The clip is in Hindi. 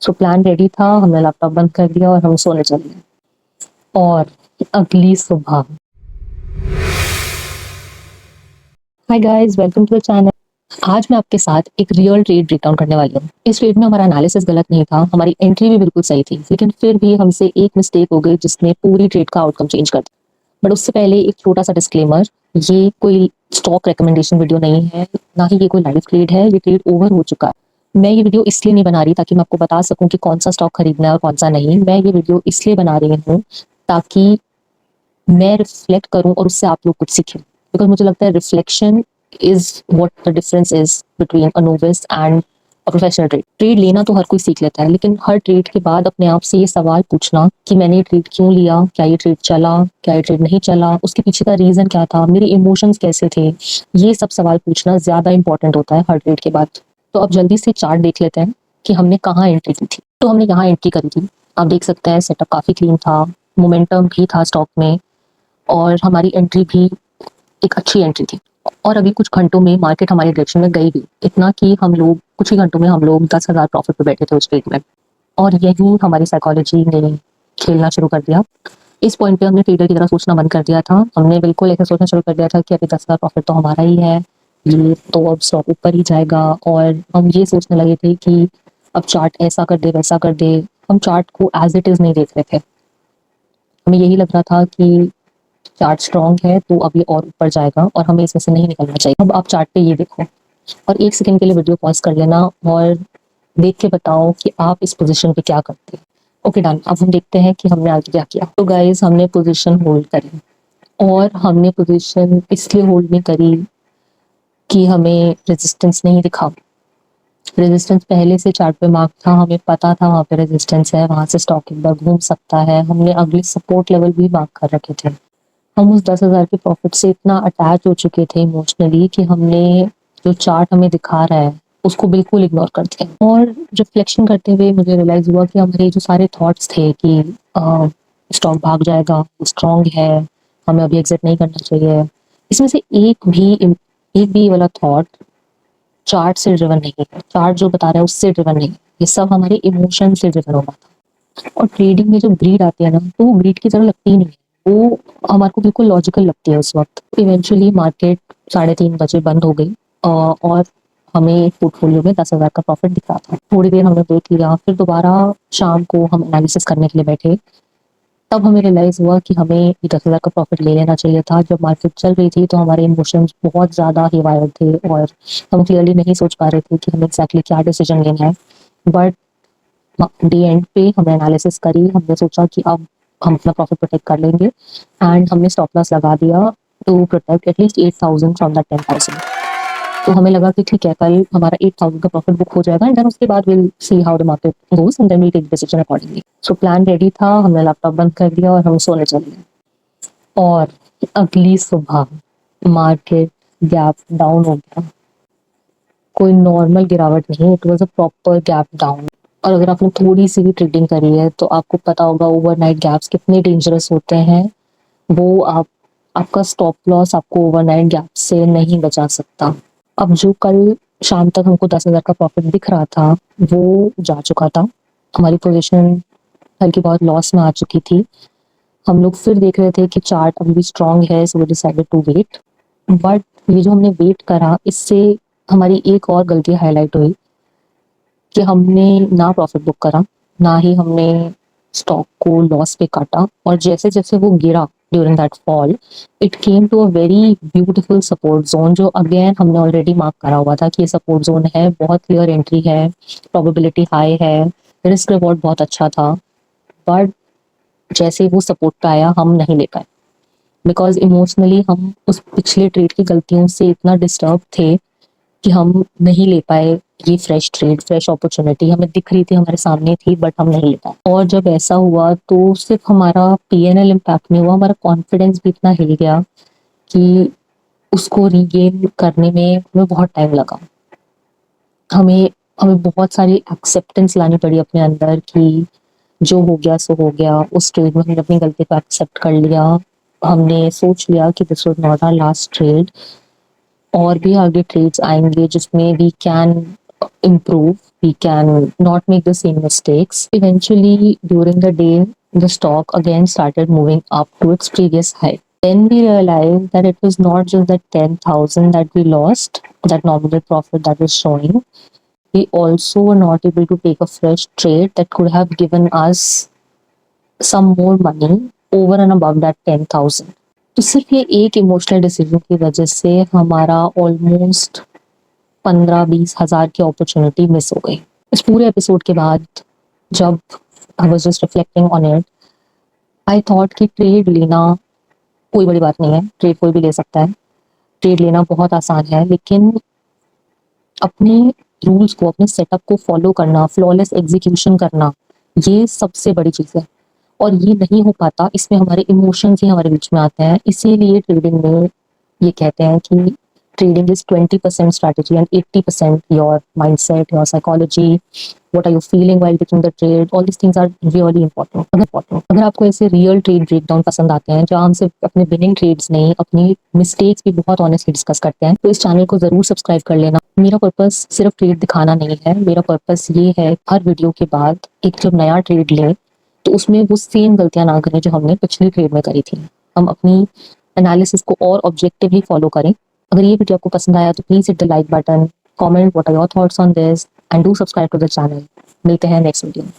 सो प्लान रेडी था, हमने लैपटॉप बंद कर दिया और हम सोने चले गए। और अगली सुबह, hi guys, welcome to the channel. आज मैं आपके साथ एक रियल ट्रेड ब्रेकडाउन करने वाली हूँ। इस ट्रेड में हमारा एनालिसिस गलत नहीं था, हमारी एंट्री भी बिल्कुल सही थी, लेकिन फिर भी हमसे एक मिस्टेक हो गई जिसने पूरी ट्रेड का आउटकम चेंज कर दिया। बट उससे पहले एक छोटा सा डिस्क्लेमर, ये कोई स्टॉक रिकमेंडेशन वीडियो नहीं है, ना ही ये कोई लाइव ट्रेड है। ये ट्रेड ओवर हो चुका है। मैं ये वीडियो इसलिए नहीं बना रही ताकि मैं आपको बता सकूं कि कौन सा स्टॉक खरीदना है और कौन सा नहीं। मैं ये वीडियो इसलिए बना रही हूँ ताकि मैं रिफ्लेक्ट करूं और उससे आप लोग कुछ सीखें। बिकॉज मुझे लगता है reflection is what the difference is between a novice and a professional trade. Trade लेना तो हर कोई सीख लेता है, लेकिन हर ट्रेड के बाद अपने आप से ये सवाल पूछना कि मैंने ये ट्रेड क्यों लिया, क्या ये ट्रेड चला, क्या ये ट्रेड नहीं चला, उसके पीछे का रीजन क्या था, मेरे इमोशंस कैसे थे, ये सब सवाल पूछना ज्यादा इंपॉर्टेंट होता है हर ट्रेड के बाद। तो अब जल्दी से चार्ट देख लेते हैं कि हमने कहाँ एंट्री की थी। तो हमने यहाँ एंट्री करी थी। आप देख सकते हैं सेटअप काफी क्लीन था, मोमेंटम भी था स्टॉक में, और हमारी एंट्री भी एक अच्छी एंट्री थी। और अभी कुछ घंटों में मार्केट हमारे डायरेक्शन में गई भी, इतना कि हम लोग कुछ ही घंटों में हम लोग 10,000 प्रॉफिट पे बैठे थे उस ट्रेड में। और यही हमारी साइकोलॉजी ने खेलना शुरू कर दिया। इस पॉइंट पे हमने ट्रेडर की तरह सोचना बंद कर दिया था। हमने बिल्कुल ऐसा सोचना शुरू कर दिया था कि अभी 10,000 प्रॉफिट तो हमारा ही है, ये तो अब स्टॉक ऊपर ही जाएगा। और हम ये सोचने लगे थे कि अब चार्ट ऐसा कर दे वैसा कर दे। हम चार्ट को एज इट इज नहीं देख रहे थे। हमें यही लग रहा था कि चार्ट स्ट्रॉन्ग है तो अब ये और ऊपर जाएगा और हमें इसमें से नहीं निकलना चाहिए। अब आप चार्ट पे ये देखो और एक सेकंड के लिए वीडियो पॉज कर लेना और देख के बताओ कि आप इस पोजीशन पे क्या करते हैं। Okay done. अब हम देखते हैं कि हमने आगे क्या किया। तो गाइस, हमने पोजीशन होल्ड करी, और हमने पोजीशन इसलिए होल्ड नहीं करी कि हमें रेजिस्टेंस नहीं दिखा। रेजिस्टेंस पहले से चार्ट पे मार्क था, हमें पता था वहाँ पे रेजिस्टेंस है, वहां से स्टॉक एक बार घूम सकता है। हमने अगले सपोर्ट लेवल भी मार्क कर रखे थे। हम उस 10,000 के प्रॉफिट से इतना अटैच हो चुके थे इमोशनली कि हमने जो चार्ट हमें दिखा रहा है उसको बिल्कुल इग्नोर कर दिया। और रिफ्लेक्शन करते हुए मुझे रियलाइज हुआ कि हमारे जो सारे थॉट्स थे कि स्टॉक भाग जाएगा, स्ट्रॉन्ग है, हमें अभी एग्जिट नहीं करना चाहिए, इसमें से एक भी वाला थॉट चार्ट से ड्रिवन नहीं है। चार्ट जो बता रहा है उससे ड्रिवन नहीं है। ये सब हमारे इमोशन से ड्रिवन होगा था। और ट्रेडिंग में जो ग्रीड आती है ना, तो वो ग्रीड की तरह लगती ही नहीं है, वो हमारे को बिल्कुल लॉजिकल लगती है उस वक्त। इवेंचुअली मार्केट 3:30 बजे बंद हो गई, और हमें पोर्टफोलियो में 10,000 का प्रॉफिट दिख रहा था। थोड़ी देर हमने देख लिया, फिर दोबारा शाम को हम एनालिसिस करने के लिए बैठे। तब हमें रियलाइज हुआ कि हमें ये 10,000 का प्रॉफिट ले लेना चाहिए था। जब मार्केट चल रही थी तो हमारे इमोशंस बहुत ज़्यादा हेवायर थे और हम क्लियरली नहीं सोच पा रहे थे कि हमें एग्जैक्टली क्या डिसीजन लेना है। बट डे एंड पे हमने एनालिसिस करी, हमने सोचा कि अब हम अपना प्रॉफिट प्रोटेक्ट कर लेंगे, एंड हमने स्टॉप लॉस लगा दिया to protect at least 8,000 from that 10,000। तो हमें लगा कि ठीक है, कल हमारा 8,000 का प्रॉफिट बुक हो जाएगा, एंड देन उसके बाद will see how the market goes and then we take decision accordingly. So plan ready था, हमने लैपटॉप बंद कर दिया और हम सोने चले गए। और अगली सुबह मार्केट गैप डाउन हो गया। कोई नॉर्मल गिरावट नहीं, it was a proper gap down. और अगर आपने थोड़ी सी भी ट्रेडिंग करी है तो आपको पता होगा ओवरनाइट गैप्स कितने डेंजरस होते हैं। वो आपका स्टॉप लॉस आपको ओवरनाइट गैप से नहीं बचा सकता। अब जो कल शाम तक हमको 10,000 का प्रॉफिट दिख रहा था वो जा चुका था। हमारी पोजीशन हल्की बहुत लॉस में आ चुकी थी। हम लोग फिर देख रहे थे कि चार्ट अभी भी स्ट्रांग है, so we decided to wait. But ये जो हमने वेट करा, इससे हमारी एक और गलती हाईलाइट हुई कि हमने ना प्रॉफिट बुक करा, ना ही हमने स्टॉक को लॉस पे काटा। और जैसे जैसे वो गिरा during that fall, it came to a very beautiful support zone, जो अगेन हमने ऑलरेडी मार्क करा हुआ था कि ये सपोर्ट जोन है, बहुत क्लियर एंट्री है, प्रोबेबिलिटी हाई है, रिस्क रिवॉर्ड बहुत अच्छा था। बट जैसे वो सपोर्ट पे आया, हम नहीं ले पाए, बिकॉज इमोशनली हम उस पिछले ट्रेड की गलतियों से इतना डिस्टर्ब थे कि हम नहीं ले पाए। ये फ्रेश ट्रेड, फ्रेश अपॉर्चुनिटी हमें दिख रही थी, हमारे सामने थी, बट हम नहीं ले पाए। और जब ऐसा हुआ तो सिर्फ हमारा पीएनएल इम्पैक्ट नहीं हुआ, हमारा कॉन्फिडेंस भी इतना हिल गया कि उसको रीगेन करने में हमें बहुत टाइम लगा। हमें हमें बहुत सारी एक्सेप्टेंस लानी पड़ी अपने अंदर कि जो हो गया सो हो गया। उस ट्रेड में हमने अपनी गलती को एक्सेप्ट कर लिया। हमने सोच लिया कि this was not our last trade, और भी आगे ट्रेड्स आएंगे जिसमें we can improve, we can not make the same mistakes. Eventually, during the day, the stock again started moving up to its previous height. Then we realized that it was not just that 10,000 that we lost, that nominal profit that was showing. We also were not able to take a fresh trade that could have given us some more money over and above that 10,000. तो सिर्फ ये एक इमोशनल डिसीजन की वजह से हमारा ऑलमोस्ट 15-20 हज़ार की अपॉर्चुनिटी मिस हो गई। इस पूरे एपिसोड के बाद जब I was just reflecting on it, I thought कि ट्रेड लेना कोई बड़ी बात नहीं है, ट्रेड कोई भी ले सकता है, ट्रेड लेना बहुत आसान है, लेकिन अपने रूल्स को, अपने सेटअप को फॉलो करना, फ्लॉलेस एग्जीक्यूशन करना, ये सबसे बड़ी चीज़ है। और ये नहीं हो पाता, इसमें हमारे इमोशंस ही हमारे बीच में आते हैं। इसीलिए ट्रेडिंग में ये कहते हैं कि trading is 20% strategy and 80% your mindset, your psychology, what are you feeling while taking the trade, all this things are really important. अगर आपको ऐसे रियल ट्रेड ब्रेकडाउन पसंद आते हैं जहाँ हम सिर्फ अपने विनिंग ट्रेड्स नहीं, अपनी मिस्टेक्स भी बहुत ऑनेस्टली डिस्कस करते हैं, तो इस चैनल को जरूर सब्सक्राइब कर लेना। मेरा पर्पस सिर्फ ट्रेड दिखाना नहीं है, मेरा पर्पस ये है हर वीडियो के बाद एक जब नया ट्रेड लें तो उसमें वो सेम गलतियां ना करें जो हमने पिछली ट्रेड में करी थी। हम अपनी एनालिसिस को और ऑब्जेक्टिवली फॉलो करें। अगर ये वीडियो आपको पसंद आया तो please hit the like button, comment what are your thoughts on this and do subscribe to the channel. मिलते हैं नेक्स्ट वीडियो में।